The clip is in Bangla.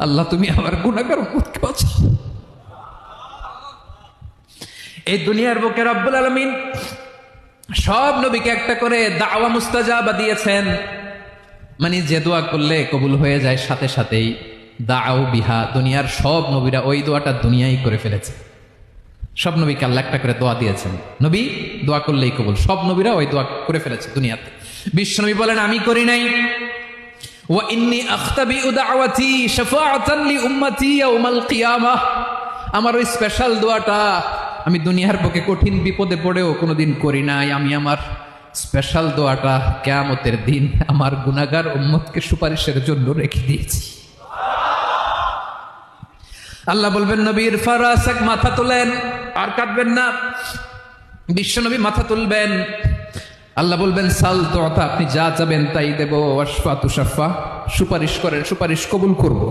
আল্লাহ তুমি আমার গুনাহগার উম্মতকে বাঁচাও। এই দুনিয়ার বুকে রব্বুল আলামিন সব নবীকে একটা করে দাওয়া মুস্তাজাবা দিয়েছেন, মানে যে দোয়া করলে কবুল হয়ে যায় সাথে সাথেই। দাও বিহা, দুনিয়ার সব নবীরা ওই দোয়াটা দুনিয়ায় করে ফেলেছে। সব নবীকে আল্লাহ একটা করে দোয়া দিয়েছেন, নবী দোয়া করলেই কবুল। সব নবীরা ওই দোয়া করে ফেলেছে দুনিয়াতে। বিশ্বনবী বলেন আমি করি নাই। ওয়া ইন্নী আখতাবিউ দাওয়াতি শাফাআতান লি উম্মতি ইয়াউমাল কিয়ামাহ, আমার ওই স্পেশাল দোয়াটা আমি দুনিয়ার বুকে কঠিন বিপদে পড়েও কোনোদিন করি নাই। আমি আমার স্পেশাল দোয়াটা কিয়ামতের দিন আমার গুনাহগার উম্মতকে সুপারিশের জন্য রেখে দিয়েছি। আল্লাহ বলবেন নবীর ফারাসাক, মাথা তোলেন, আর কাটবেন না। বিশ্বনবী মাথা তুলবেন, আল্লাহ বলবেন সাল তোতা, আপনি যা চাবেন তাই দেব। ওয়াশফা তুশাফা, সুপারিশ করেন, সুপারিশ কবুল করব।